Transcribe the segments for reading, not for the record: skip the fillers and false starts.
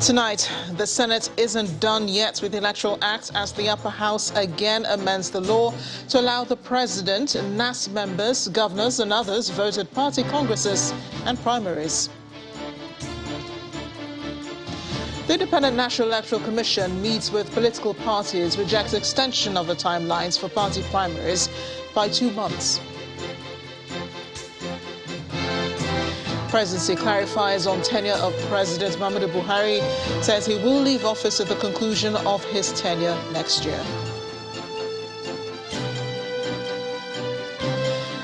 Tonight, the Senate isn't done yet with the Electoral Act as the upper house again amends the law to allow the president, NAS members, governors and others vote at party congresses and primaries. The Independent National Electoral Commission meets with political parties, rejects extension of the timelines for party primaries by 2 months. Presidency clarifies on tenure of President Muhammadu Buhari, says he will leave office at the conclusion of his tenure next year.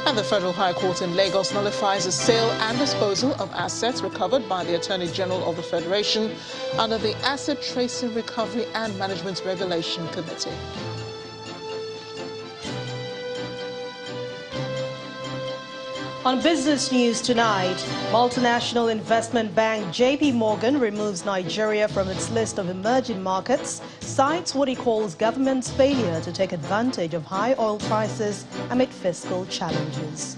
And the Federal High Court in Lagos nullifies the sale and disposal of assets recovered by the Attorney General of the Federation under the Asset Tracing Recovery and Management Regulation Committee. On business news tonight, multinational investment bank JP Morgan removes Nigeria from its list of emerging markets, cites what he calls government's failure to take advantage of high oil prices amid fiscal challenges.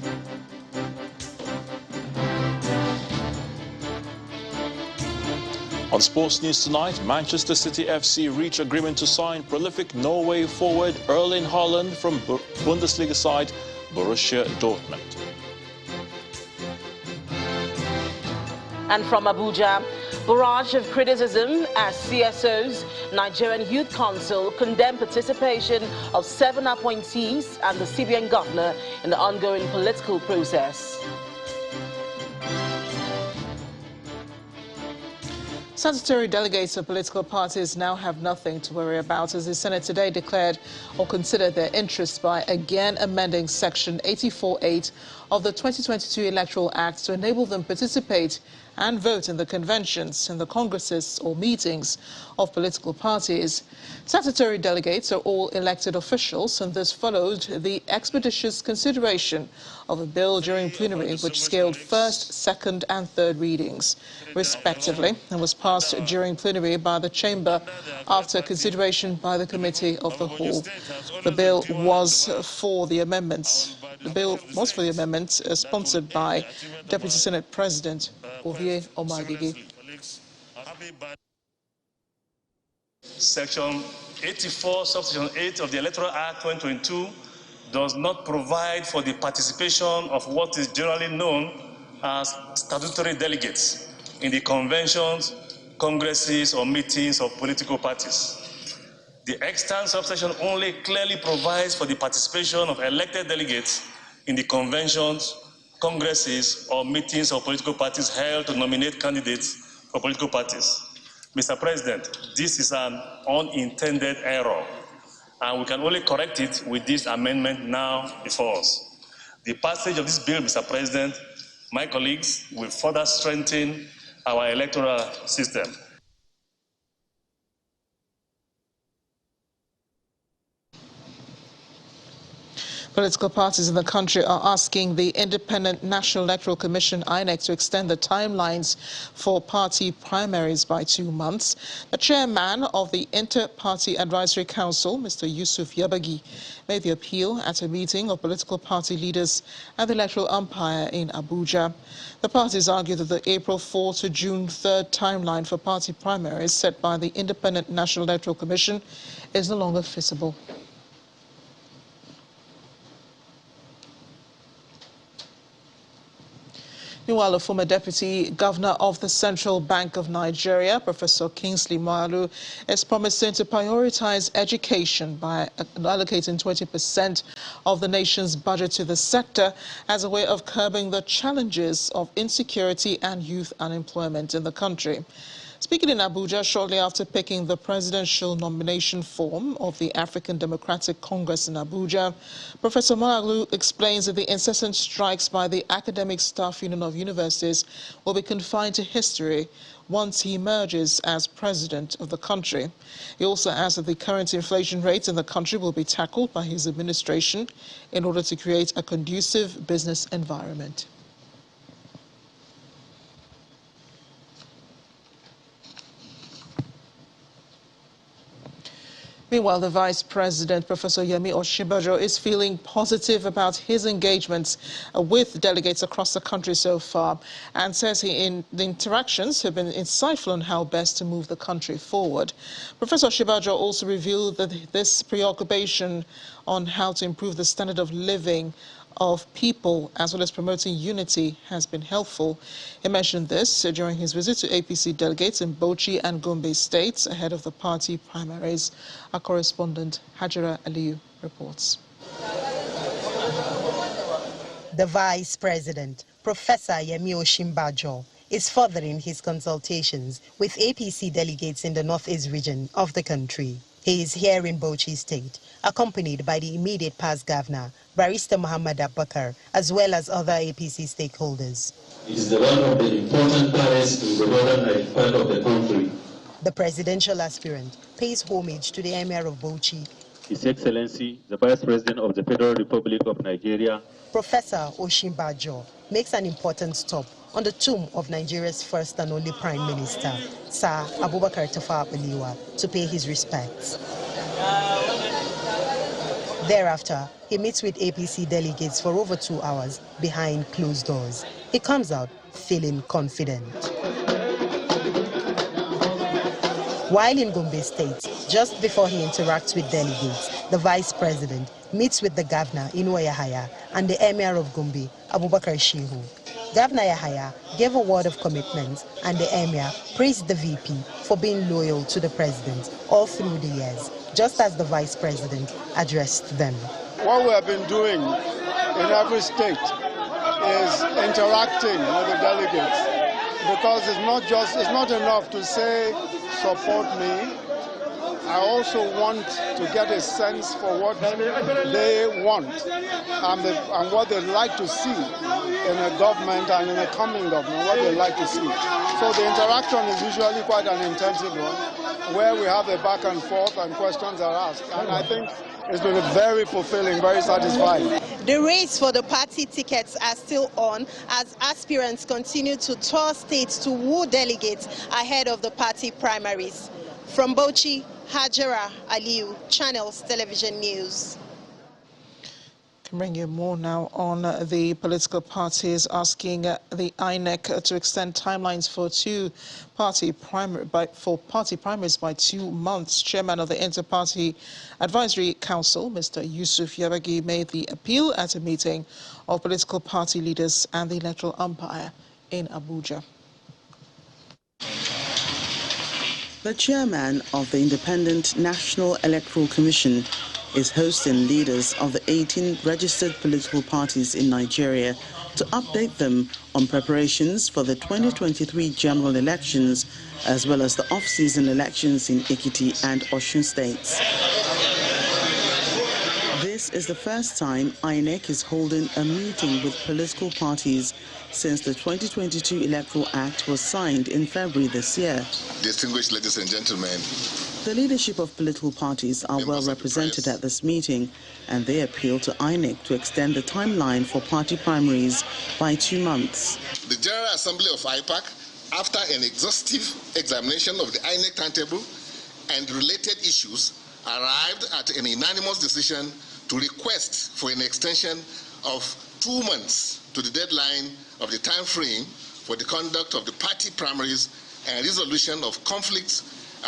On sports news tonight, Manchester City FC reach agreement to sign prolific Norway forward Erling Haaland from Bundesliga side Borussia Dortmund. And from Abuja, barrage of criticism as CSO's Nigerian Youth Council condemn participation of 7 appointees and the CBN governor in the ongoing political process. Statutory delegates of political parties now have nothing to worry about as the Senate today declared or considered their interests by again amending Section 84(8) of the 2022 Electoral Act to enable them participate and vote in the conventions, in the congresses or meetings of political parties. Statutory delegates are all elected officials, and this followed the expeditious consideration of a bill during plenary which scaled first, second and third readings, respectively, and was passed during plenary by the chamber after consideration by the committee of the whole. The bill was for the amendments. Sponsored by Deputy Senate President Umahi. Section 84, subsection 8 of the Electoral Act 2022 does not provide for the participation of what is generally known as statutory delegates in the conventions, congresses, or meetings of political parties. The extant subsection only clearly provides for the participation of elected delegates in the conventions, congresses, or meetings of political parties held to nominate candidates for political parties. Mr. President, this is an unintended error, and we can only correct it with this amendment now before us. The passage of this bill, Mr. President, my colleagues, will further strengthen our electoral system. Political parties in the country are asking the Independent National Electoral Commission, INEC, to extend the timelines for party primaries by 2 months. The chairman of the Inter-Party Advisory Council, Mr. Yusuf Yabagi, made the appeal at a meeting of political party leaders at the electoral umpire in Abuja. The parties argue that the April 4 to June 3 timeline for party primaries set by the Independent National Electoral Commission is no longer feasible. Meanwhile, a former deputy governor of the Central Bank of Nigeria, Professor Kingsley Moghalu, is promising to prioritize education by allocating 20% of the nation's budget to the sector as a way of curbing the challenges of insecurity and youth unemployment in the country. Speaking in Abuja shortly after picking the presidential nomination form of the African Democratic Congress in Abuja, Professor Moghalu explains that the incessant strikes by the Academic Staff Union of Universities will be confined to history once he emerges as president of the country. He also adds that the current inflation rate in the country will be tackled by his administration in order to create a conducive business environment. Meanwhile, the Vice President, Professor Yemi Osinbajo, is feeling positive about his engagements with delegates across the country so far and says the interactions have been insightful on how best to move the country forward. Professor Osinbajo also revealed that this preoccupation on how to improve the standard of living of people as well as promoting unity has been helpful. He mentioned this during his visit to APC delegates in Bauchi and Gombe states ahead of the party primaries. Our correspondent Hajira Aliyu reports. The Vice President, Professor Yemi Osinbajo, is furthering his consultations with APC delegates in the Northeast region of the country. He is here in Bauchi State, accompanied by the immediate past governor, Barrister Muhammad Abubakar, as well as other APC stakeholders. It is one of the important parties in the northern part of the country. The presidential aspirant pays homage to the Emir of Bauchi, His Excellency, the Vice President of the Federal Republic of Nigeria. Professor Osinbajo makes an important stop on the tomb of Nigeria's first and only Prime Minister, Sir Abubakar Tafawa Balewa, to pay his respects. Thereafter, he meets with APC delegates for over 2 hours behind closed doors. He comes out feeling confident. While in Gombe State, just before he interacts with delegates, the Vice President meets with the Governor Inuwa Yahaya and the Emir of Gombe, Abubakar Shehu. Governor Yahaya gave a word of commitment and the Emir praised the VP for being loyal to the President all through the years, just as the Vice President addressed them. What we have been doing in every state is interacting with the delegates, because it's not enough to say support me. I also want to get a sense for what they want and what they'd like to see in a government and in a coming government, what they'd like to see. So the interaction is usually quite an intensive one, where we have a back and forth and questions are asked. And I think it's been very fulfilling, very satisfying. The race for the party tickets are still on as aspirants continue to tour states to woo delegates ahead of the party primaries. From Bauchi, Hajira Aliyu, Channels Television News. Can bring you more now on the political parties asking the INEC to extend timelines for party primaries by 2 months. Chairman of the Inter-Party Advisory Council, Mr. Yusuf Yabagi, made the appeal at a meeting of political party leaders and the electoral umpire in Abuja. The chairman of the Independent National Electoral Commission is hosting leaders of the 18 registered political parties in Nigeria to update them on preparations for the 2023 general elections, as well as the off-season elections in Ekiti and Osun states. This is the first time INEC is holding a meeting with political parties since the 2022 Electoral Act was signed in February this year. Distinguished ladies and gentlemen, the leadership of political parties are well represented at this meeting, and they appeal to INEC to extend the timeline for party primaries by 2 months. The General Assembly of IPAC, after an exhaustive examination of the INEC timetable and related issues, arrived at an unanimous decision to request for an extension of 2 months to the deadline of the time frame for the conduct of the party primaries and resolution of conflicts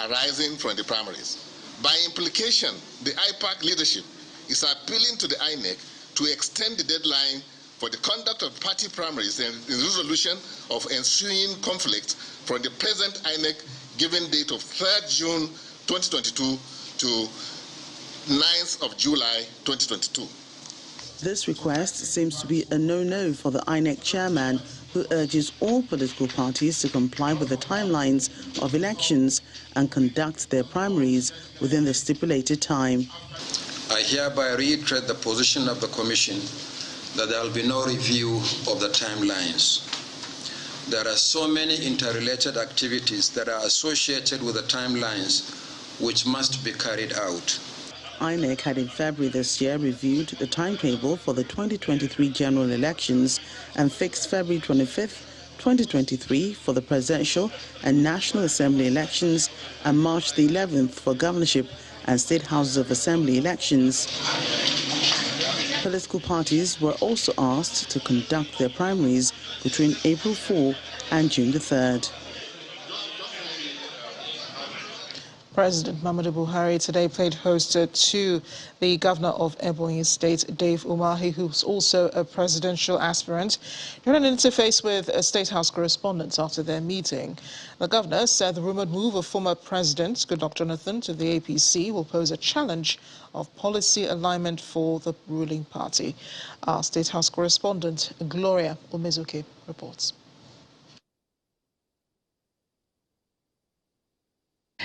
arising from the primaries. By implication, the IPAC leadership is appealing to the INEC to extend the deadline for the conduct of party primaries and the resolution of ensuing conflicts from the present INEC given date of 3rd June 2022 to 9th of July 2022. This request seems to be a no-no for the INEC chairman, who urges all political parties to comply with the timelines of elections and conduct their primaries within the stipulated time. I hereby reiterate the position of the Commission that there will be no review of the timelines. There are so many interrelated activities that are associated with the timelines which must be carried out. INEC had in February this year reviewed the timetable for the 2023 general elections and fixed February 25th, 2023 for the presidential and National Assembly elections and March the 11th for governorship and State Houses of Assembly elections. Political parties were also asked to conduct their primaries between April 4 and June the 3rd. President Muhammadu Buhari today played host to the governor of Ebonyi State, Dave Umahi, who's also a presidential aspirant, during an interface with State House correspondents after their meeting. The governor said the rumored move of former President Goodluck Jonathan to the APC will pose a challenge of policy alignment for the ruling party. Our State House correspondent, Gloria Omezuke, reports.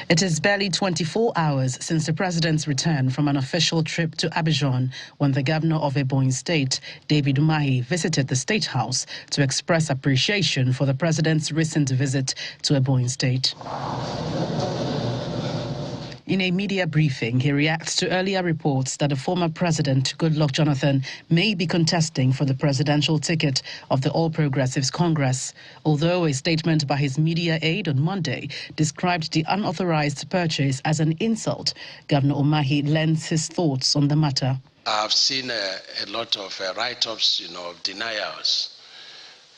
It is barely 24 hours since the president's return from an official trip to Abidjan when the governor of Ebonyi State, David Umahi, visited the State House to express appreciation for the president's recent visit to Ebonyi State. In a media briefing, he reacts to earlier reports that the former president, Goodluck Jonathan, may be contesting for the presidential ticket of the All Progressives Congress, although a statement by his media aide on Monday described the unauthorized purchase as an insult. Governor Umahi lends his thoughts on the matter. I've seen a lot of write-ups, of denials.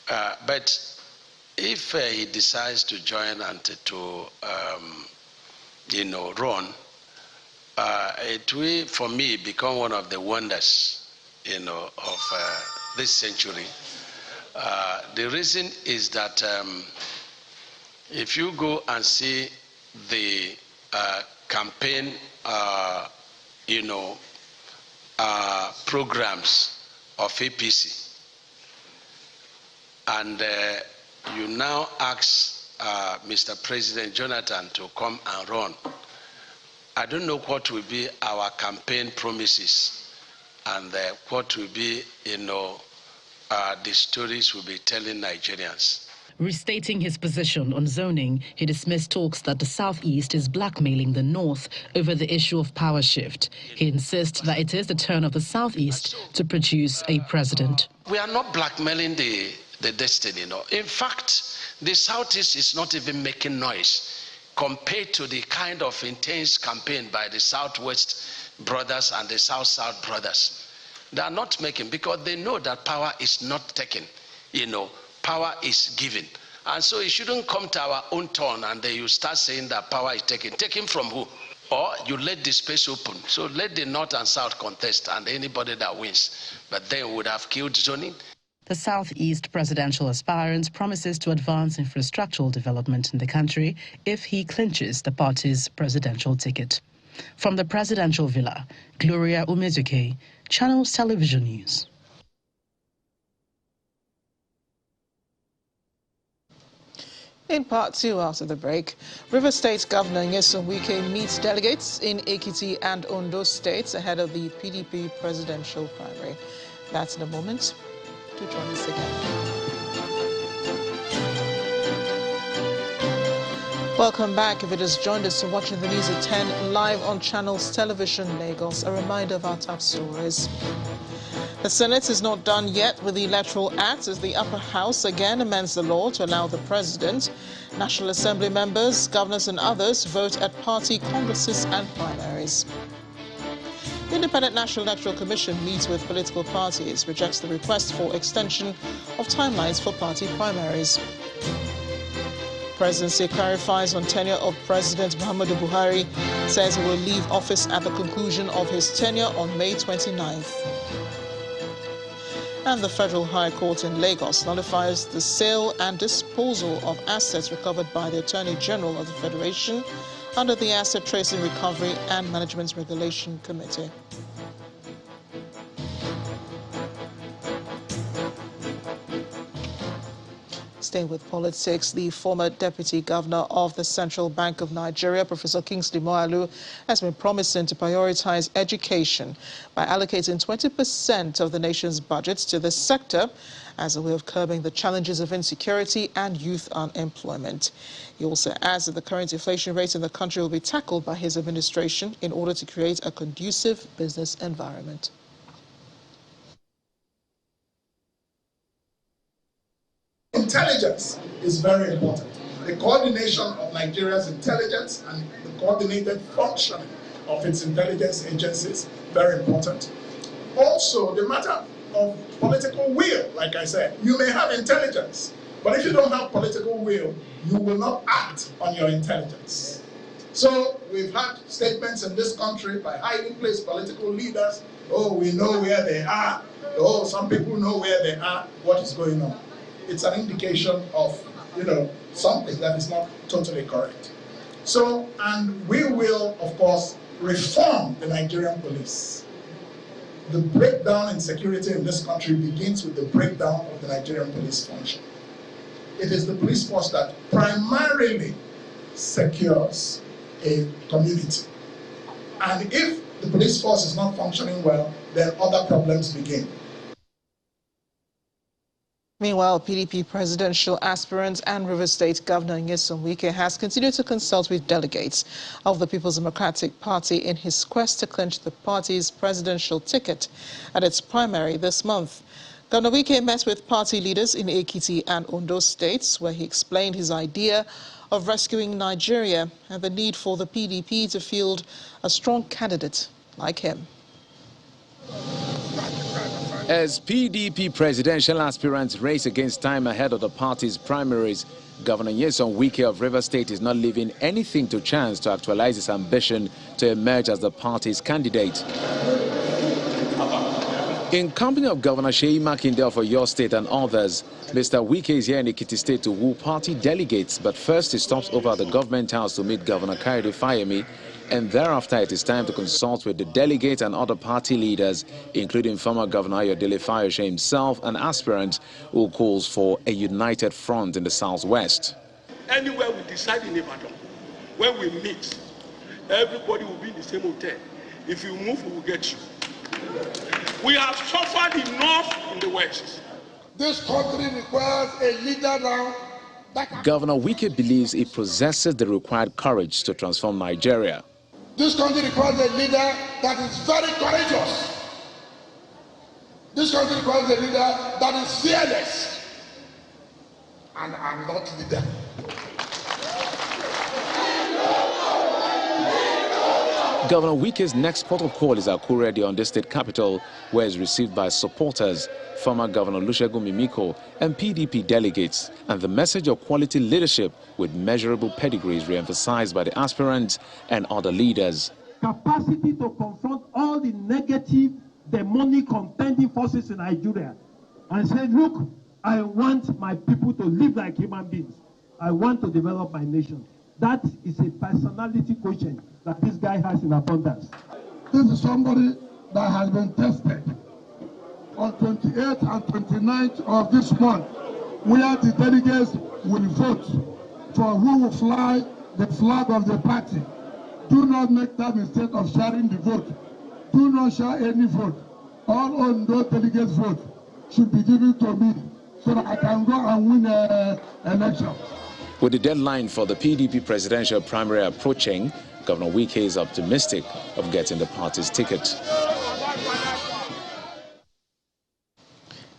But if he decides to join and to run, it will, for me, become one of the wonders, of this century. The reason is that if you go and see the campaign, programs of APC, and you now ask Mr. President Jonathan to come and run, I don't know what will be our campaign promises and what will be, the stories we'll be telling Nigerians. Restating his position on zoning, he dismissed talks that the Southeast is blackmailing the North over the issue of power shift. He insists that it is the turn of the Southeast to produce a president. We are not blackmailing the destiny, In fact, the Southeast is not even making noise compared to the kind of intense campaign by the Southwest brothers and the South-South brothers. They are not making, because they know that power is not taken, power is given. And so it shouldn't come to our own turn and then you start saying that power is taken. Taken from who? Or you let the space open. So let the North and South contest and anybody that wins. But then would have killed zoning. The Southeast presidential aspirant promises to advance infrastructural development in the country if he clinches the party's presidential ticket. From the presidential villa, Gloria Umezuke, Channels Television News. In part two after the break, River State Governor Wike meets delegates in Ekiti and Ondo states ahead of the PDP presidential primary. That's in a moment. To join us again. Welcome back. If it has joined us, watching the news at 10 live on Channels Television Lagos. A reminder of our top stories. The Senate is not done yet with the Electoral Act as the Upper House again amends the law to allow the President, National Assembly members, governors and others vote at party congresses and primaries. The Independent National Electoral Commission meets with political parties, rejects the request for extension of timelines for party primaries. Presidency clarifies on tenure of President Muhammadu Buhari, says he will leave office at the conclusion of his tenure on May 29th. And the Federal High Court in Lagos nullifies the sale and disposal of assets recovered by the Attorney General of the Federation under the Asset Tracing Recovery and Management Regulation Committee. Staying with politics, the former Deputy Governor of the Central Bank of Nigeria, Professor Kingsley Moghalu, has been promising to prioritize education by allocating 20% of the nation's budget to this sector as a way of curbing the challenges of insecurity and youth unemployment. He also adds that the current inflation rate in the country will be tackled by his administration in order to create a conducive business environment. Intelligence is very important. The coordination of Nigeria's intelligence and the coordinated functioning of its intelligence agencies, very important. Also, the matter of political will, like I said, you may have intelligence, but if you don't have political will, you will not act on your intelligence. So we've had statements in this country by highly placed political leaders, oh, we know where they are, oh, some people know where they are, what is going on. It's an indication of, something that is not totally correct. So, and we will, of course, reform the Nigerian police. The breakdown in security in this country begins with the breakdown of the Nigerian police function. It is the police force that primarily secures a community. And if the police force is not functioning well, then other problems begin. Meanwhile, PDP presidential aspirant and Rivers State Governor Nyesom Wike has continued to consult with delegates of the People's Democratic Party in his quest to clinch the party's presidential ticket at its primary this month. Governor Wike met with party leaders in Ekiti and Ondo states, where he explained his idea of rescuing Nigeria and the need for the PDP to field a strong candidate like him. As PDP presidential aspirants race against time ahead of the party's primaries, Governor Nyesom Wike of Rivers State is not leaving anything to chance to actualize his ambition to emerge as the party's candidate. In company of Governor Sheyi Makinde of Oyo State and others, Mr. Wike is here in Ekiti State to woo party delegates, but first he stops over at the government house to meet Governor Kayode Fayemi, and thereafter it is time to consult with the delegates and other party leaders, including former Governor Ayodele Fayose himself, an aspirant who calls for a united front in the southwest. Anywhere we decide in Ibadan, when we meet, everybody will be in the same hotel. If you move, we will get you. We have suffered enough in the West. This country requires a leader now. Governor Wike believes he possesses the required courage to transform Nigeria. This country requires a leader that is very courageous. This country requires a leader that is fearless. And I'm not leader. Governor Wike's next port of call is Akure, the Ondo State capital, where he's received by supporters, former Governor Olusegun Mimiko, and PDP delegates, and the message of quality leadership with measurable pedigrees re-emphasized by the aspirants and other leaders. Capacity to confront all the negative, demonic contending forces in Nigeria and say, look, I want my people to live like human beings. I want to develop my nation. That is a personality quotient that this guy has in abundance. This is somebody that has been tested on 28th and 29th of this month, where the delegates will vote for who will fly the flag of the party. Do not make that mistake of sharing the vote. Do not share any vote. All on those delegates' vote should be given to me so that I can go and win an election. With the deadline for the PDP presidential primary approaching, Governor Wike is optimistic of getting the party's ticket.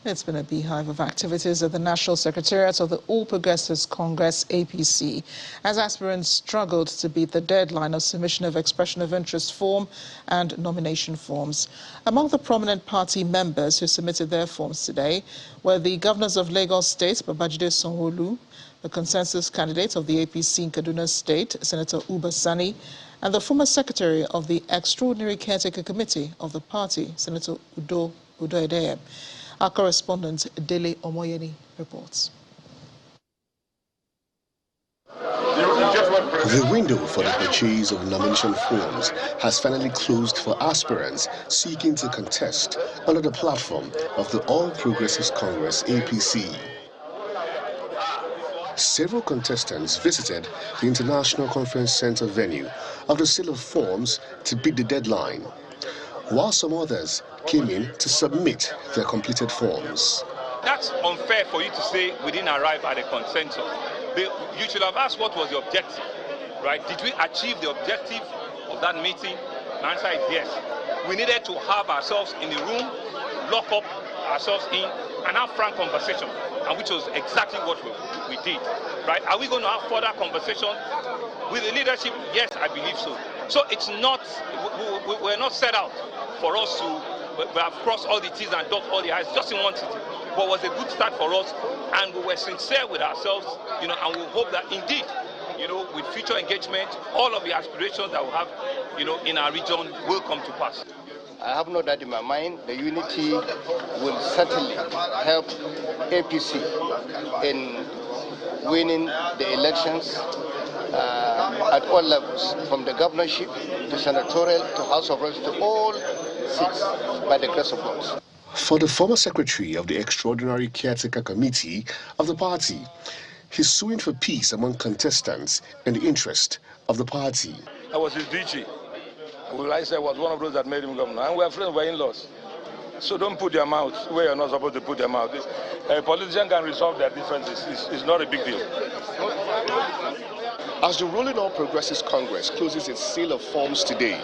It's been a beehive of activities at the National Secretariat of the All Progressives Congress, APC, as aspirants struggled to beat the deadline of submission of expression of interest form and nomination forms. Among the prominent party members who submitted their forms today were the governors of Lagos State, Babajide Sanwo-Olu, the consensus candidate of the APC in Kaduna State, Senator Uba Sani, and the former secretary of the Extraordinary Caretaker Committee of the party, Senator Udo Edeye. Our correspondent, Dele Omoyeni, reports. The window for the purchase of nomination forms has finally closed for aspirants seeking to contest under the platform of the All Progressives Congress, APC. Several contestants visited the International Conference Center venue of the sale of forms to beat the deadline, while some others came in to submit their completed forms. That's unfair for you to say we didn't arrive at a consensus. You should have asked what was the objective, right? Did we achieve the objective of that meeting? The answer is yes. We needed to have ourselves in the room, lock up ourselves in, and have frank conversation, and which was exactly what we did, right? Are we going to have further conversation with the leadership? Yes, I believe so. So it's not, we're not set out for us to we have crossed all the T's and dot all the I's just in one city. But it was a good start for us, and we were sincere with ourselves, and we hope that indeed, with future engagement, all of the aspirations that we have, in our region will come to pass. I have no doubt in my mind the unity will certainly help APC in winning the elections at all levels, from the governorship to senatorial to House of Reps to all seats by the grace of God. For the former secretary of the Extraordinary Caretaker Committee of the party, he's suing for peace among contestants in the interest of the party. I was his DG. I was one of those that made him governor, and we are friends, we're in-laws. So don't put your mouth where you're not supposed to put your mouth. A politician can resolve their differences. It's not a big deal. As the ruling All Progressives Congress closes its sale of forms today,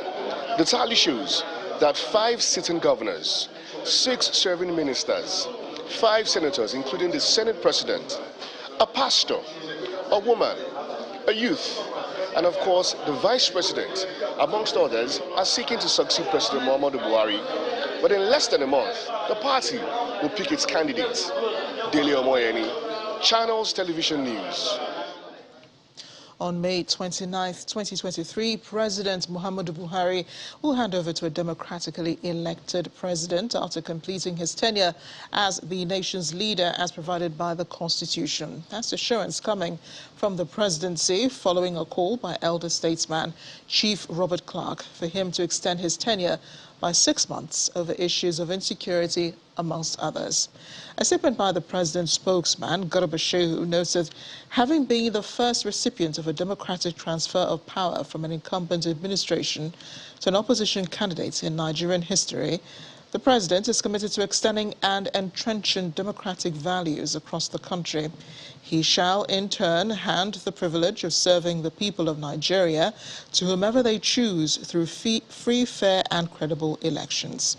the tally shows that 5 sitting governors, 6 serving ministers, 5 senators, including the Senate President, a pastor, a woman, a youth, and of course the Vice President, amongst others, are seeking to succeed President Muhammadu Buhari. But in less than a month, the party will pick its candidates. Dele Omoyeni, Channels Television News. On May 29, 2023, President Muhammadu Buhari will hand over to a democratically elected president after completing his tenure as the nation's leader as provided by the Constitution. That's assurance coming from the presidency following a call by elder statesman Chief Robert Clark for him to extend his tenure by 6 months over issues of insecurity, amongst others. A statement by the president's spokesman, Garba Shehu, noted having been the first recipient of a democratic transfer of power from an incumbent administration to an opposition candidate in Nigerian history, the president is committed to extending and entrenching democratic values across the country. He shall, in turn, hand the privilege of serving the people of Nigeria to whomever they choose through free, fair, and credible elections.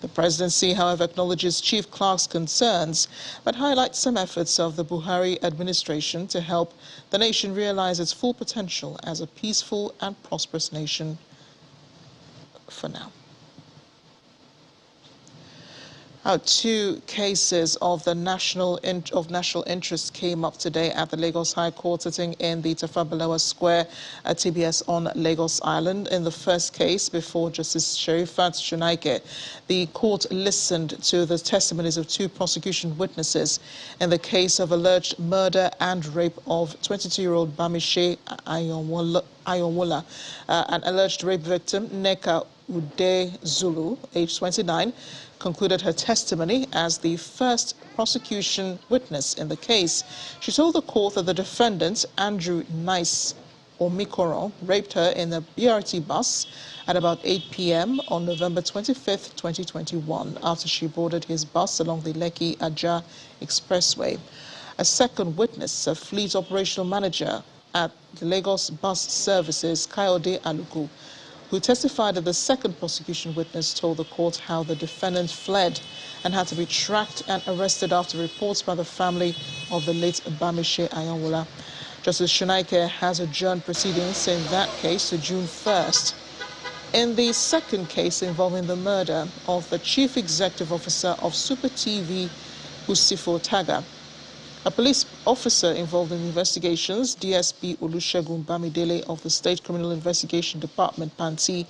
The presidency, however, acknowledges Chief Clark's concerns, but highlights some efforts of the Buhari administration to help the nation realize its full potential as a peaceful and prosperous nation for now. 2 cases of national interest came up today at the Lagos High Court sitting in the Tafabalewa Square at TBS on Lagos Island. In the first case before Justice Sherifat Shunaike, the court listened to the testimonies of 2 prosecution witnesses in the case of alleged murder and rape of 22-year-old Bamishe Ayonwola, an alleged rape victim, Neka Ude Zulu, age 29, concluded her testimony as the first prosecution witness in the case. She told the court that the defendant, Andrew Nice Omikoro, raped her in a BRT bus at about 8 p.m. on November 25, 2021, after she boarded his bus along the Lekki-Ajah Expressway. A second witness, a fleet operational manager at the Lagos Bus Services, Kayode Aluku, who testified that the second prosecution witness told the court how the defendant fled and had to be tracked and arrested after reports by the family of the late Bamishe Ayonwola. Justice Shunaike has adjourned proceedings in that case to June 1st. In the second case involving the murder of the chief executive officer of Super TV, Usifo Taga, a police officer involved in investigations, DSP Olusegun Bamidele of the State Criminal Investigation Department, PANTI,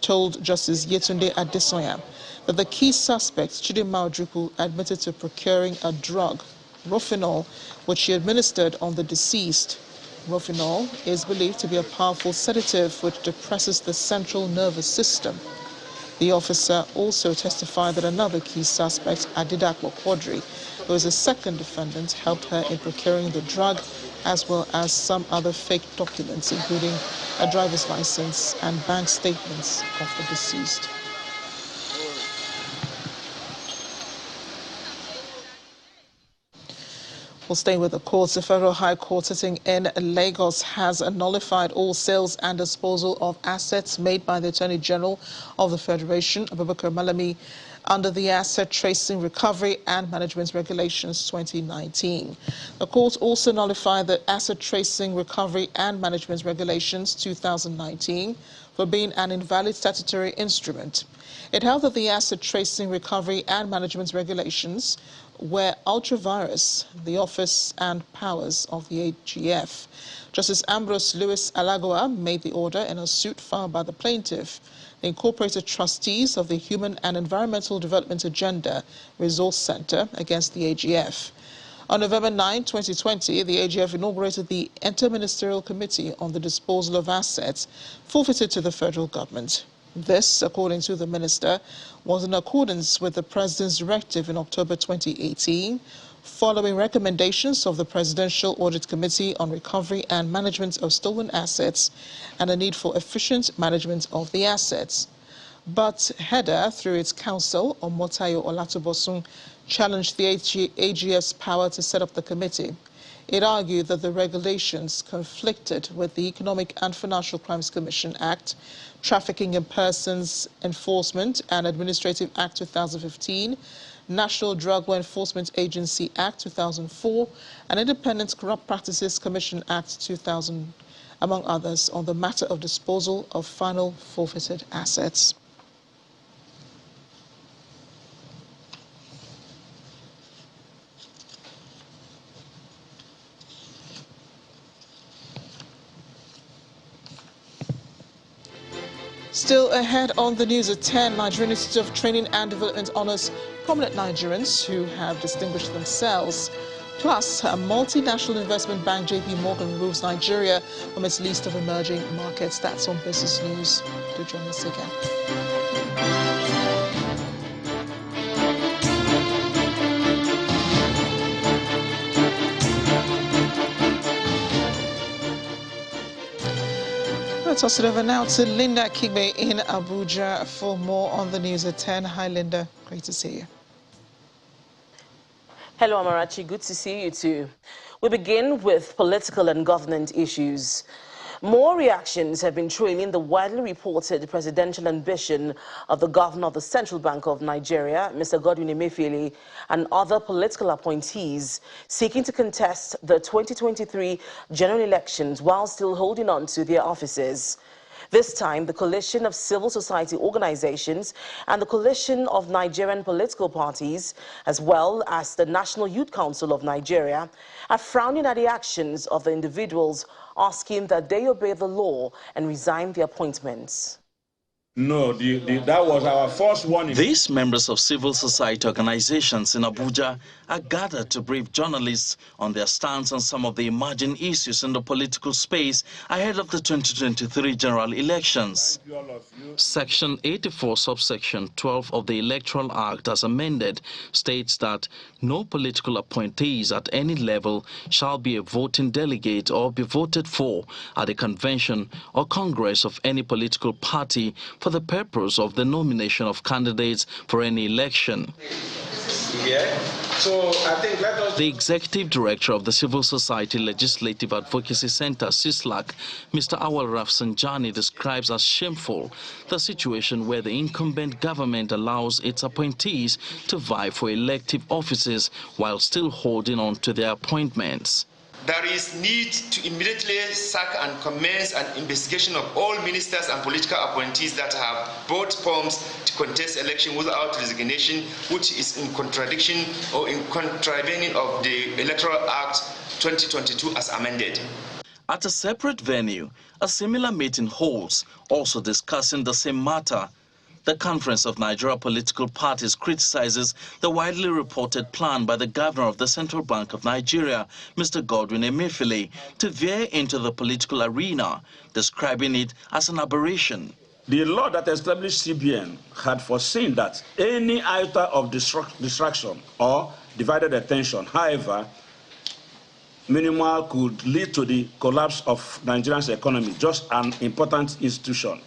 told Justice Yetunde Adesoya that the key suspect, Chidinma Ojukwu, admitted to procuring a drug, Rofinol, which she administered on the deceased. Rofinol is believed to be a powerful sedative which depresses the central nervous system. The officer also testified that another key suspect, Adidakwa Quadri, who is a second defendant, helped her in procuring the drug, as well as some other fake documents, including a driver's license and bank statements of the deceased. We'll stay with the courts. The Federal High Court sitting in Lagos has nullified all sales and disposal of assets made by the Attorney General of the Federation, Abubakar Malami, under the Asset Tracing, Recovery and Management Regulations 2019. The court also nullified the Asset Tracing, Recovery and Management Regulations 2019 for being an invalid statutory instrument. It held that the Asset Tracing, Recovery and Management Regulations were ultra-virus, the office and powers of the AGF. Justice Ambrose Lewis Alagoa made the order in a suit filed by the plaintiff, the Incorporated Trustees of the Human and Environmental Development Agenda Resource Center, against the AGF. On November 9, 2020, the AGF inaugurated the Interministerial Committee on the Disposal of Assets forfeited to the federal government. This, according to the minister, was in accordance with the President's directive in October 2018, following recommendations of the Presidential Audit Committee on Recovery and Management of Stolen Assets and a need for efficient management of the assets. But HEDA, through its counsel, Omotayo Olatobosun, challenged the AGF's power to set up the committee. It argued that the regulations conflicted with the Economic and Financial Crimes Commission Act, Trafficking in Persons Enforcement and Administrative Act 2015, National Drug Law Enforcement Agency Act 2004, and Independent Corrupt Practices Commission Act 2000, among others, on the matter of disposal of final forfeited assets. Still ahead on the news at 10, Nigerian Institute of Training and Development honors prominent Nigerians who have distinguished themselves. Plus, a multinational investment bank, JP Morgan, removes Nigeria from its list of emerging markets. That's on Business News. Do join us again. Let's toss it over now to Linda Kigbe in Abuja for more on the news at 10. Hi, Linda. Great to see you. Hello, Amarachi. Good to see you too. We begin with political and government issues. More reactions have been trailing the widely reported presidential ambition of the governor of the Central Bank of Nigeria, Mr. Godwin Emefiele, and other political appointees seeking to contest the 2023 general elections while still holding on to their offices. This time, the coalition of civil society organizations and the coalition of Nigerian political parties, as well as the National Youth Council of Nigeria, are frowning at the actions of the individuals, asking that they obey the law and resign their appointments. No, that was our first warning. These members of civil society organizations in Abuja are gathered to brief journalists on their stance on some of the emerging issues in the political space ahead of the 2023 general elections. Section 84, subsection 12 of the Electoral Act, as amended, states that no political appointees at any level shall be a voting delegate or be voted for at a convention or congress of any political party for the purpose of the nomination of candidates for any election. So I think let us... The Executive Director of the Civil Society Legislative Advocacy Center, CISLAC, Mr. Awal Rafsanjani, describes as shameful the situation where the incumbent government allows its appointees to vie for elective offices while still holding on to their appointments. There is need to immediately sack and commence an investigation of all ministers and political appointees that have brought forms to contest election without resignation, which is in contradiction or in contravening of the Electoral Act 2022 as amended. At a separate venue, a similar meeting holds, also discussing the same matter. The Conference of Nigeria Political Parties criticizes the widely reported plan by the governor of the Central Bank of Nigeria, Mr. Godwin Emefiele, to veer into the political arena, describing it as an aberration. The law that established CBN had foreseen that any iota of distraction or divided attention, however minimal, could lead to the collapse of Nigeria's economy. Just an important institution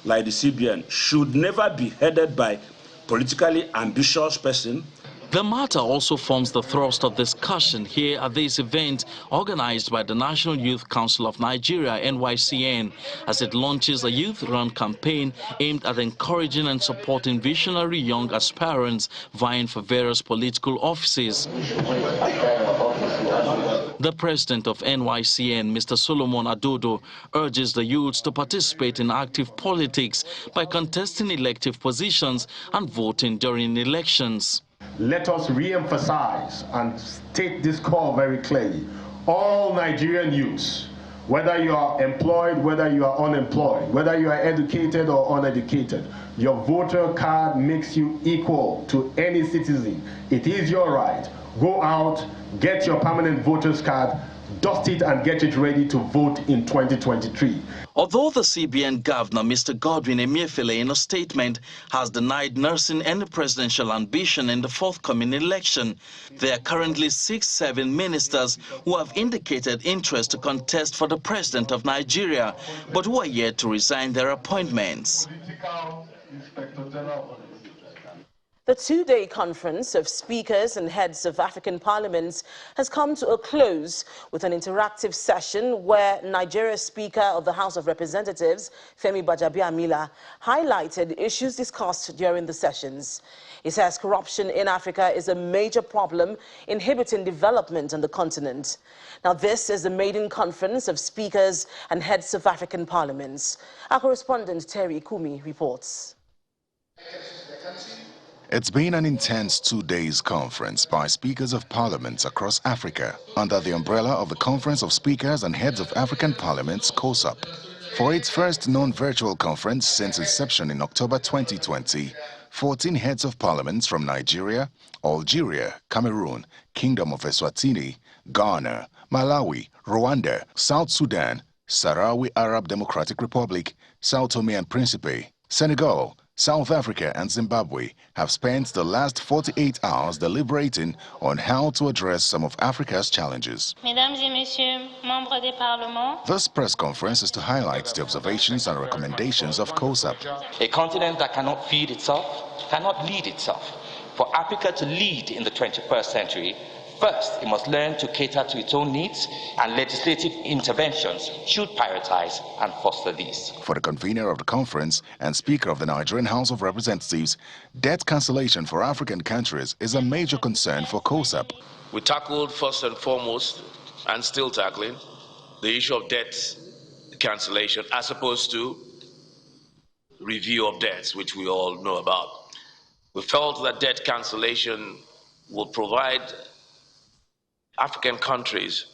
like the CBN should never be headed by politically ambitious person The matter also forms the thrust of discussion here at this event organized by the National Youth Council of Nigeria, NYCN, as it launches a youth-run campaign aimed at encouraging and supporting visionary young aspirants vying for various political offices. The president of NYCN, Mr. Solomon Adodo, urges the youths to participate in active politics by contesting elective positions and voting during elections. Let us re-emphasize and state this call very clearly. All Nigerian youths, whether you are employed, whether you are unemployed, whether you are educated or uneducated, your voter card makes you equal to any citizen. It is your right. Go out, get your permanent voter's card, dust it and get it ready to vote in 2023. Although the CBN governor, Mr. Godwin Emefiele, in a statement, has denied nursing any presidential ambition in the forthcoming election, there are currently 6-7 ministers who have indicated interest to contest for the president of Nigeria, but who are yet to resign their appointments. The two-day conference of speakers and heads of African parliaments has come to a close with an interactive session where Nigeria's Speaker of the House of Representatives, Femi Gbajabiamila, highlighted issues discussed during the sessions. He says corruption in Africa is a major problem inhibiting development on the continent. Now, this is the maiden conference of speakers and heads of African parliaments. Our correspondent Terry Kumi reports. It's been an intense 2 days conference by speakers of parliaments across Africa under the umbrella of the Conference of Speakers and Heads of African Parliaments, COSAP. For its first non-virtual conference since inception in October 2020, 14 heads of parliaments from Nigeria, Algeria, Cameroon, Kingdom of Eswatini, Ghana, Malawi, Rwanda, South Sudan, Sahrawi Arab Democratic Republic, Sao Tome and Principe, Senegal, South Africa and Zimbabwe have spent the last 48 hours deliberating on how to address some of Africa's challenges. Mesdames et messieurs, membres des parlements. This press conference is to highlight the observations and recommendations of COSAP. A continent that cannot feed itself cannot lead itself. For Africa to lead in the 21st century, first, it must learn to cater to its own needs, and legislative interventions should prioritize and foster these. For the convener of the conference and Speaker of the Nigerian House of Representatives, debt cancellation for African countries is a major concern for COSAP. We tackled first and foremost, and still tackling, the issue of debt cancellation as opposed to review of debts, which we all know about. We felt that debt cancellation will provide African countries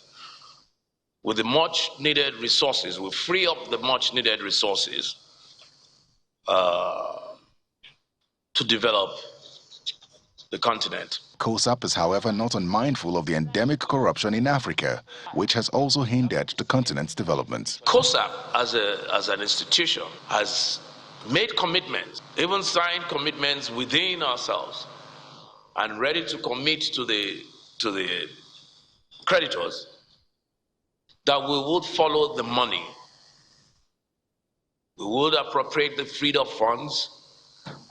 with the much needed resources, will free up the much needed resources to develop the continent. COSAP is, however, not unmindful of the endemic corruption in Africa, which has also hindered the continent's development. COSAP, as an institution, has made commitments, even signed commitments within ourselves, and ready to commit to the creditors that we would follow the money. We would appropriate the freed up funds,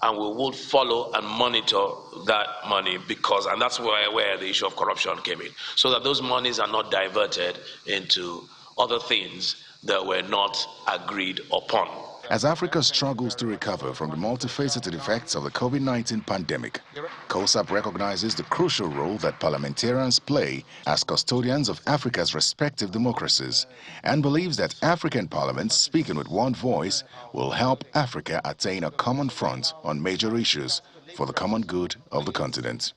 and we would follow and monitor that money, because, and that's where the issue of corruption came in, so that those monies are not diverted into other things that were not agreed upon. As Africa struggles to recover from the multifaceted effects of the COVID-19 pandemic, COSAP recognizes the crucial role that parliamentarians play as custodians of Africa's respective democracies, and believes that African parliaments speaking with one voice will help Africa attain a common front on major issues for the common good of the continent.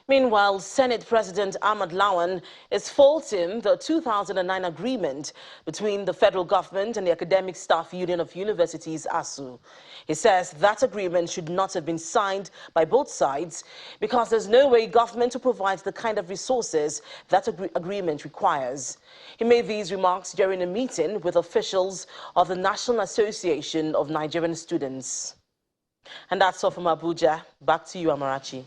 Meanwhile, Senate President Ahmad Lawan is faulting the 2009 agreement between the federal government and the Academic Staff Union of Universities, ASUU. He says that agreement should not have been signed by both sides because there's no way government to provide the kind of resources that agreement requires. He made these remarks during a meeting with officials of the National Association of Nigerian Students. And that's all from Abuja. Back to you, Amarachi.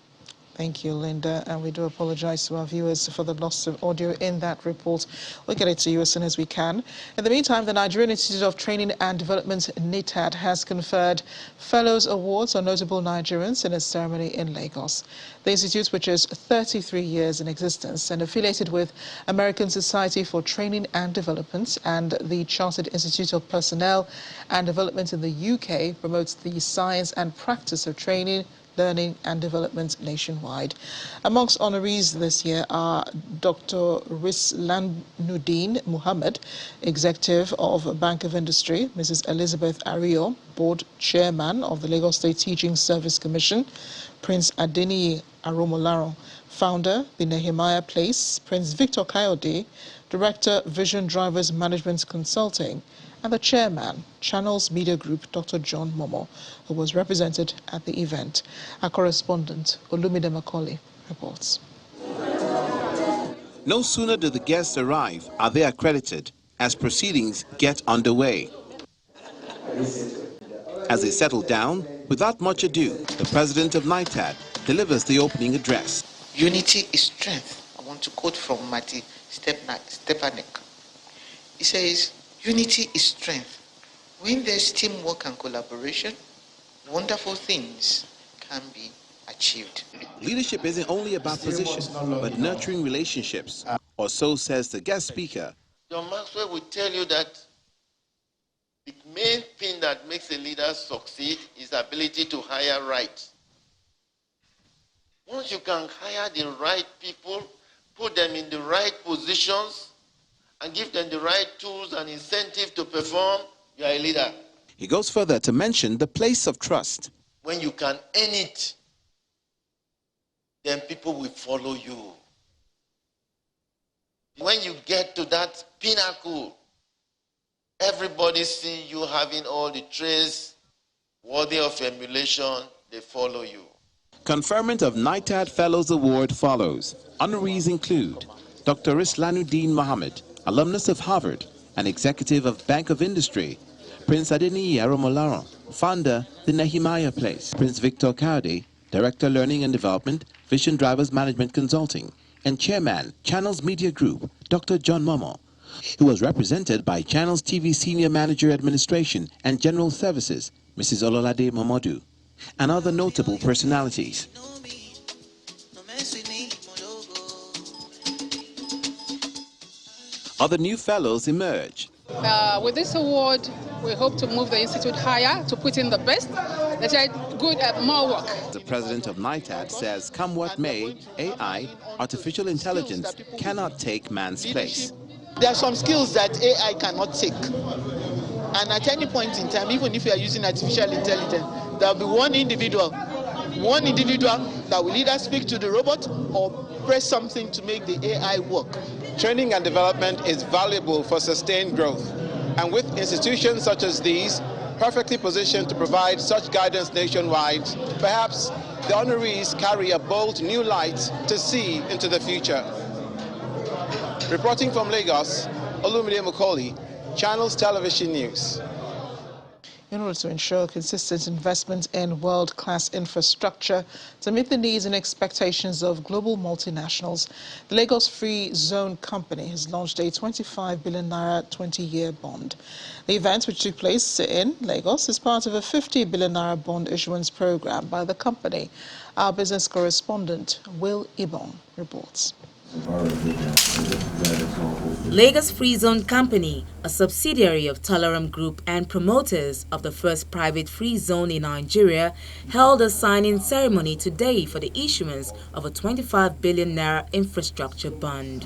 Thank you, Linda, and we do apologize to our viewers for the loss of audio in that report. We'll get it to you as soon as we can. In the meantime, the Nigerian Institute of Training and Development, NITAD, has conferred Fellows Awards on notable Nigerians in a ceremony in Lagos. The institute, which is 33 years in existence and affiliated with American Society for Training and Development and the Chartered Institute of Personnel and Development in the UK, promotes the science and practice of training, learning and development nationwide. Amongst honorees this year are Dr. Rislanuddin Muhammad, Executive of Bank of Industry, Mrs. Elizabeth Ario, Board Chairman of the Lagos State Teaching Service Commission, Prince Adeniyi Aromolaron, Founder, the Nehemiah Place, Prince Victor Kayode, Director, Vision Drivers Management Consulting, and the Chairman, Channels Media Group, Dr. John Momo, who was represented at the event. Our correspondent, Olumide Macaulay, reports. No sooner do the guests arrive are they accredited as proceedings get underway. As they settle down, without much ado, the president of NITAD delivers the opening address. Unity is strength. I want to quote from Matti Stepanek. He says, unity is strength. When there's teamwork and collaboration, wonderful things can be achieved. Leadership isn't only about position, but nurturing relationships, or so says the guest speaker. John Maxwell will tell you that the main thing that makes a leader succeed is the ability to hire right. Once you can hire the right people, put them in the right positions, and give them the right tools and incentive to perform, you are a leader. He goes further to mention the place of trust. When you can earn it, then people will follow you. When you get to that pinnacle, everybody see you having all the traits worthy of emulation, they follow you. Conferment of NITAD Fellows Award follows. Honorees include Dr. Rislanuddin Muhammad, alumnus of Harvard and executive of Bank of Industry, Prince Adeniyi Aromolaron, founder, the Nehemiah Place, Prince Victor Kayode, Director Learning and Development, Vision Drivers Management Consulting, and Chairman, Channels Media Group, Dr. John Momo, who was represented by Channels TV Senior Manager Administration and General Services, Mrs. Ololade Momodu, and other notable personalities. Other new fellows emerge. With this award, we hope to move the institute higher, to put in the best, let's say good at more work. The president of NITAD says, come what may, AI, artificial intelligence, cannot take man's place. There are some skills that AI cannot take. And at any point in time, even if you are using artificial intelligence, there will be one individual that will either speak to the robot or press something to make the AI work. Training and development is valuable for sustained growth, and with institutions such as these, perfectly positioned to provide such guidance nationwide, perhaps the honorees carry a bold new light to see into the future. Reporting from Lagos, Olumide Macaulay, Channels Television News. In order to ensure consistent investment in world-class infrastructure to meet the needs and expectations of global multinationals, the Lagos Free Zone Company has launched a 25 billion naira 20-year bond. The event, which took place in Lagos, is part of a 50 billion naira bond issuance program by the company. Our business correspondent, Will Ibon, reports. Lagos Free Zone Company, a subsidiary of Talaram Group and promoters of the first private free zone in Nigeria, held a signing ceremony today for the issuance of a 25 billion naira infrastructure bond.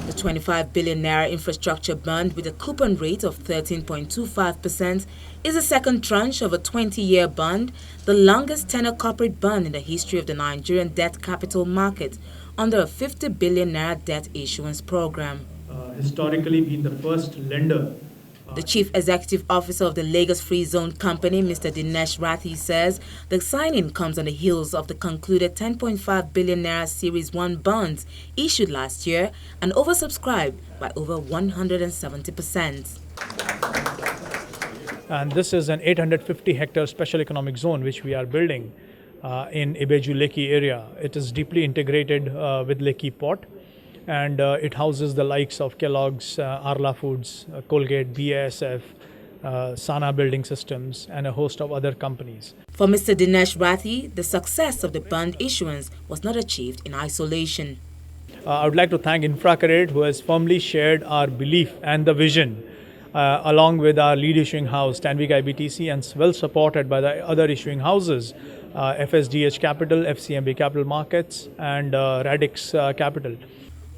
The 25 billion naira infrastructure bond, with a coupon rate of 13.25%, is the second tranche of a 20-year bond, the longest tenor corporate bond in the history of the Nigerian debt capital market, under a 50 billion naira debt issuance program. Historically been the first lender. The Chief Executive Officer of the Lagos Free Zone Company, Mr. Dinesh Rathi, says the signing comes on the heels of the concluded 10.5 billion naira Series 1 bonds issued last year and oversubscribed by over 170%. And this is an 850-hectare special economic zone which we are building. in Ibeju-Lekki area. It is deeply integrated with Lekki Port, and it houses the likes of Kellogg's, Arla Foods, Colgate, BASF, Sana Building Systems, and a host of other companies. For Mr. Dinesh Rathi, the success of the bond issuance was not achieved in isolation. I would like to thank InfraCredit, who has firmly shared our belief and the vision, along with our lead issuing house, Stanbic IBTC, and well supported by the other issuing houses, FSDH Capital, FCMB Capital Markets, and Radix Capital.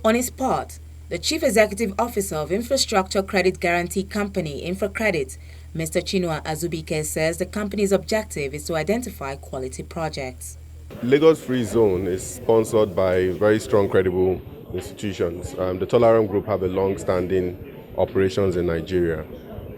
On his part, the Chief Executive Officer of Infrastructure Credit Guarantee Company, InfraCredit, Mr. Chinua Azubike, says the company's objective is to identify quality projects. Lagos Free Zone is sponsored by very strong, credible institutions. The Tolerant Group have a long-standing operations in Nigeria.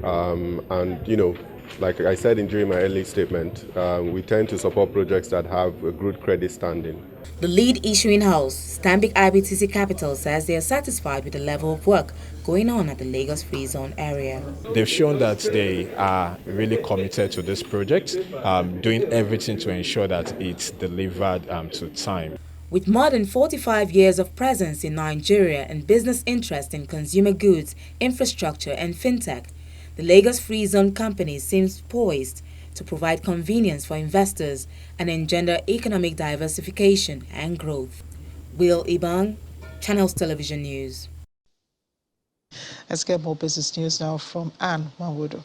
And, you know, like I said during my early statement, we tend to support projects that have a good credit standing. The lead issuing house, Stanbic IBTC Capital, says they are satisfied with the level of work going on at the Lagos Free Zone area. They've shown that they are really committed to this project, doing everything to ensure that it's delivered to time. With more than 45 years of presence in Nigeria and business interest in consumer goods, infrastructure and fintech, the Lagos Free Zone company seems poised to provide convenience for investors and engender economic diversification and growth. Will Ibang, Channels Television News. Let's get more business news now from Anne Mawudu.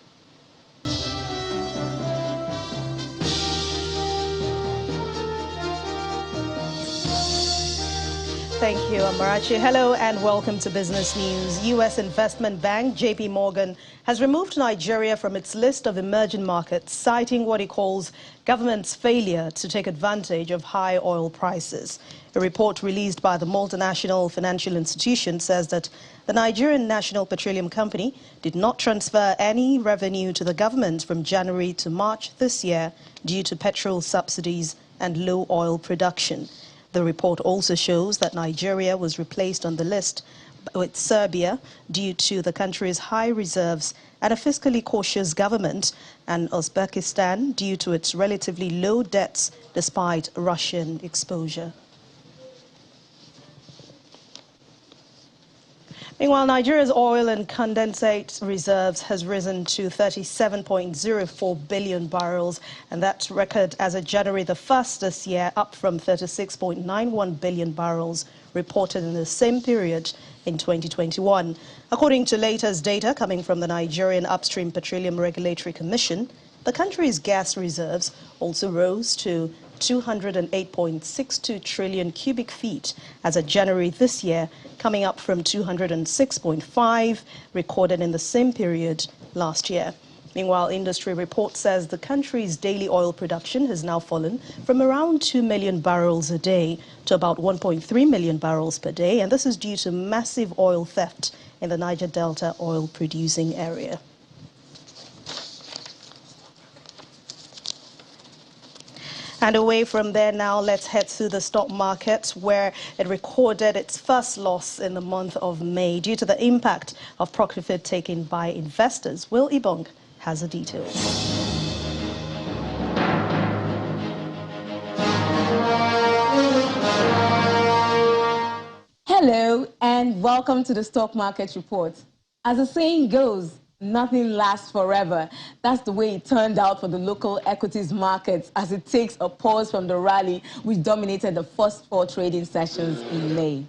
Thank you, Amarachi. Hello and welcome to Business News. U.S. investment bank JP Morgan has removed Nigeria from its list of emerging markets, citing what it calls government's failure to take advantage of high oil prices. A report released by the multinational financial institution says that the Nigerian National Petroleum Company did not transfer any revenue to the government from January to March this year due to petrol subsidies and low oil production. The report also shows that Nigeria was replaced on the list with Serbia due to the country's high reserves and a fiscally cautious government, and Uzbekistan due to its relatively low debts despite Russian exposure. Meanwhile, Nigeria's oil and condensate reserves has risen to 37.04 billion barrels, and that's record as of January the 1st this year, up from 36.91 billion barrels reported in the same period in 2021. According to latest data coming from the Nigerian Upstream Petroleum Regulatory Commission, the country's gas reserves also rose to 208.62 trillion cubic feet as of January this year, coming up from 206.5 recorded in the same period last year. Meanwhile, industry report says the country's daily oil production has now fallen from around 2 million barrels a day to about 1.3 million barrels per day, and this is due to massive oil theft in the Niger Delta oil producing area. And away from there now, let's head to the stock market, where it recorded its first loss in the month of May due to the impact of profit taken by investors. Will Ibong has the details. Hello and welcome to the Stock Market Report. As the saying goes, nothing lasts forever. That's the way it turned out for the local equities markets as it takes a pause from the rally which dominated the first 4 trading sessions in May.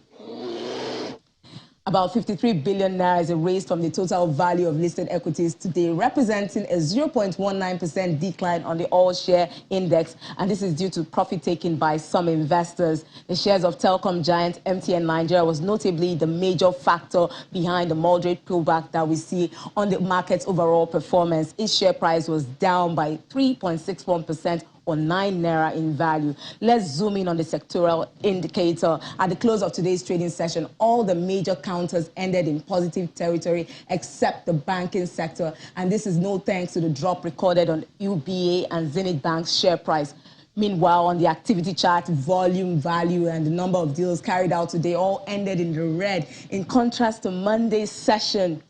About 53 billion naira is erased from the total value of listed equities today, representing a 0.19% decline on the all-share index, and this is due to profit taken by some investors. The shares of telecom giant MTN Nigeria was notably the major factor behind the moderate pullback that we see on the market's overall performance. Its share price was down by 3.61%. or 9 naira in value. Let's zoom in on the sectoral indicator. At the close of today's trading session, all the major counters ended in positive territory except the banking sector, and this is no thanks to the drop recorded on UBA and Zenith Bank's share price. Meanwhile, on the activity chart, volume, value, and the number of deals carried out today all ended in the red, in contrast to Monday's session.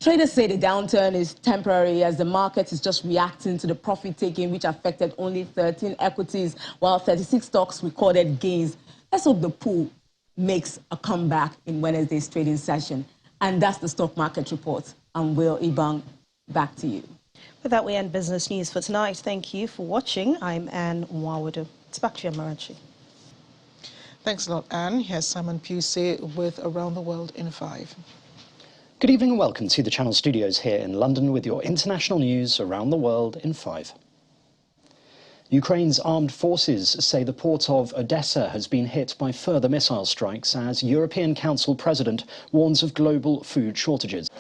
Traders say the downturn is temporary as the market is just reacting to the profit-taking which affected only 13 equities, while 36 stocks recorded gains. Let's hope the pool makes a comeback in Wednesday's trading session. And that's the stock market report. I'm Will Ibang. Back to you. With that, we end business news for tonight. Thank you for watching. I'm Anne Nwawadu. It's back to you, Marachi. Thanks a lot, Anne. Here's Simon Pusey with Around the World in 5. Good evening and welcome to the Channel Studios here in London with your international news around the world in 5. Ukraine's armed forces say the port of Odessa has been hit by further missile strikes as European Council President warns of global food shortages.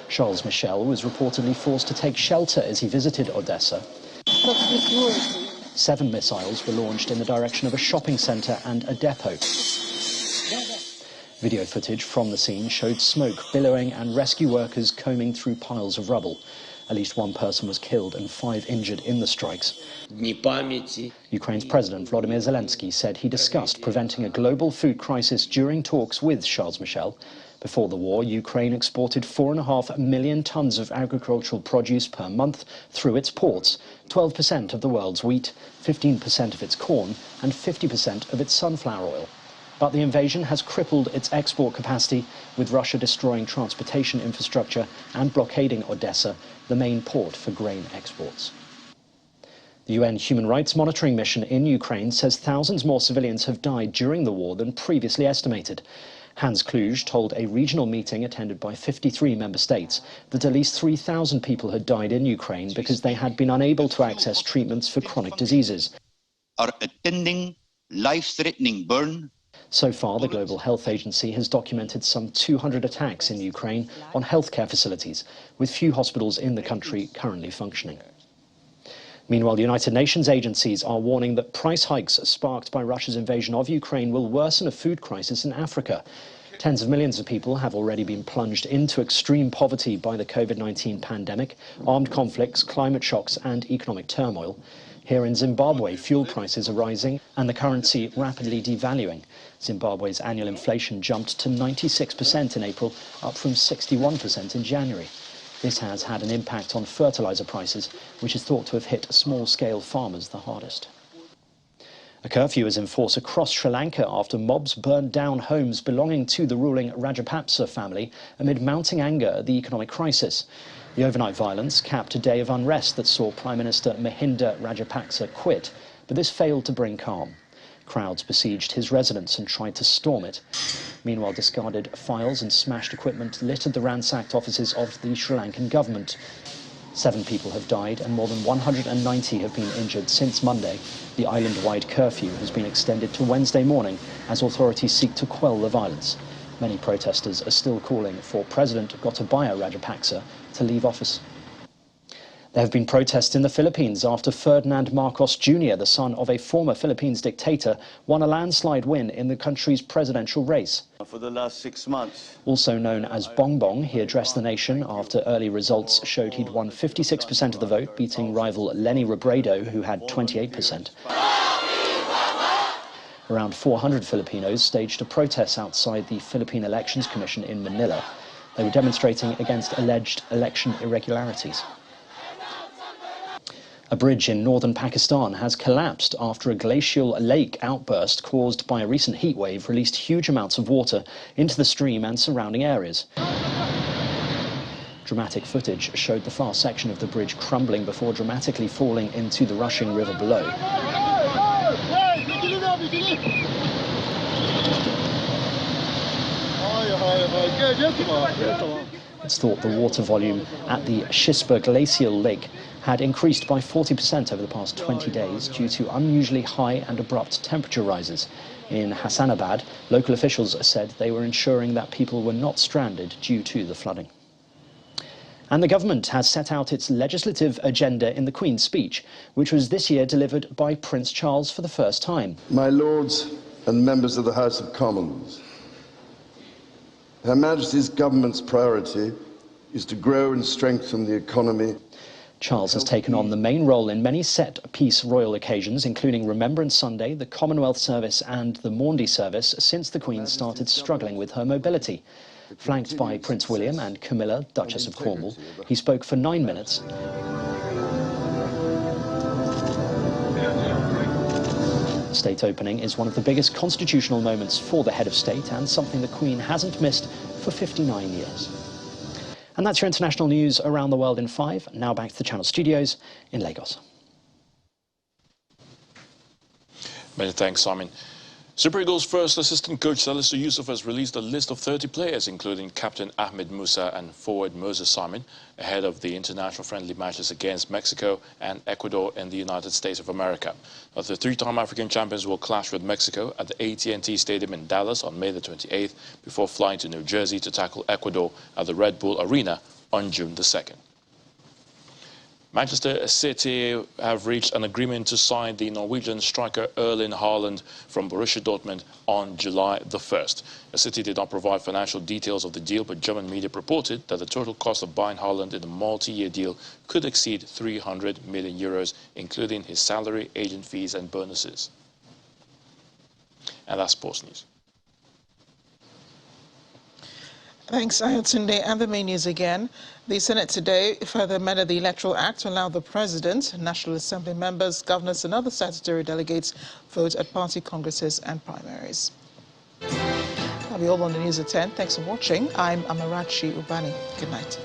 Charles Michel was reportedly forced to take shelter as he visited Odessa. 7 missiles were launched in the direction of a shopping centre and a depot. Video footage from the scene showed smoke billowing and rescue workers combing through piles of rubble. At least 1 person was killed and 5 injured in the strikes. Ukraine's President Volodymyr Zelensky said he discussed preventing a global food crisis during talks with Charles Michel. Before the war, Ukraine exported 4.5 million tons of agricultural produce per month through its ports, 12% of the world's wheat, 15% of its corn, and 50% of its sunflower oil. But the invasion has crippled its export capacity, with Russia destroying transportation infrastructure and blockading Odessa, the main port for grain exports. The UN Human Rights Monitoring Mission in Ukraine says thousands more civilians have died during the war than previously estimated. Hans Kluge told a regional meeting attended by 53 member states that at least 3,000 people had died in Ukraine because they had been unable to access treatments for chronic diseases. Are attending life-threatening burn. So far, the Global Health Agency has documented some 200 attacks in Ukraine on healthcare facilities, with few hospitals in the country currently functioning. Meanwhile, the United Nations agencies are warning that price hikes sparked by Russia's invasion of Ukraine will worsen a food crisis in Africa. Tens of millions of people have already been plunged into extreme poverty by the COVID-19 pandemic, armed conflicts, climate shocks and economic turmoil. Here in Zimbabwe, fuel prices are rising and the currency rapidly devaluing. Zimbabwe's annual inflation jumped to 96% in April, up from 61% in January. This has had an impact on fertilizer prices, which is thought to have hit small-scale farmers the hardest. A curfew is in force across Sri Lanka after mobs burned down homes belonging to the ruling Rajapaksa family amid mounting anger at the economic crisis. The overnight violence capped a day of unrest that saw Prime Minister Mahinda Rajapaksa quit, but this failed to bring calm. Crowds besieged his residence and tried to storm it. Meanwhile, discarded files and smashed equipment littered the ransacked offices of the Sri Lankan government. 7 people have died and more than 190 have been injured since Monday. The island-wide curfew has been extended to Wednesday morning as authorities seek to quell the violence. Many protesters are still calling for President Gotabaya Rajapaksa to leave office. There have been protests in the Philippines after Ferdinand Marcos Jr., the son of a former Philippines dictator, won a landslide win in the country's presidential race. For the last 6 months. Also known as Bongbong, he addressed the nation after early results showed he'd won 56% of the vote, beating rival Leni Robredo, who had 28%. Around 400 Filipinos staged a protest outside the Philippine Elections Commission in Manila. They were demonstrating against alleged election irregularities. A bridge in northern Pakistan has collapsed after a glacial lake outburst caused by a recent heat wave released huge amounts of water into the stream and surrounding areas. Dramatic footage showed the far section of the bridge crumbling before dramatically falling into the rushing river below. It's thought the water volume at the Shispa glacial lake had increased by 40% over the past 20 days due to unusually high and abrupt temperature rises. In Hassanabad, local officials said they were ensuring that people were not stranded due to the flooding. And the government has set out its legislative agenda in the Queen's speech, which was this year delivered by Prince Charles for the first time. My Lords and members of the House of Commons, Her Majesty's government's priority is to grow and strengthen the economy. Charles has taken on the main role in many set-piece royal occasions, including Remembrance Sunday, the Commonwealth Service and the Maundy Service, since the Queen started struggling with her mobility. Flanked by Prince William and Camilla, Duchess of Cornwall, he spoke for 9 minutes. The state opening is one of the biggest constitutional moments for the head of state and something the Queen hasn't missed for 59 years. And that's your international news around the world in 5. Now back to the Channel Studios in Lagos. Many thanks, Simon. Super Eagles first assistant coach Salisu Yusuf has released a list of 30 players, including captain Ahmed Musa and forward Moses Simon, ahead of the international friendly matches against Mexico and Ecuador in the United States of America. Now, the three-time African champions will clash with Mexico at the AT&T Stadium in Dallas on May the 28th, before flying to New Jersey to tackle Ecuador at the Red Bull Arena on June the 2nd. Manchester City have reached an agreement to sign the Norwegian striker Erling Haaland from Borussia Dortmund on July the 1st. The City did not provide financial details of the deal, but German media reported that the total cost of buying Haaland in a multi-year deal could exceed €300 million, including his salary, agent fees and bonuses. And that's sports news. Thanks, Ayotunde. And the main news again. The Senate today further amended the Electoral Act to allow the President, National Assembly members, governors and other statutory delegates vote at party congresses and primaries. That'll be all on the news at 10. Thanks for watching. I'm Amarachi Ubani. Good night.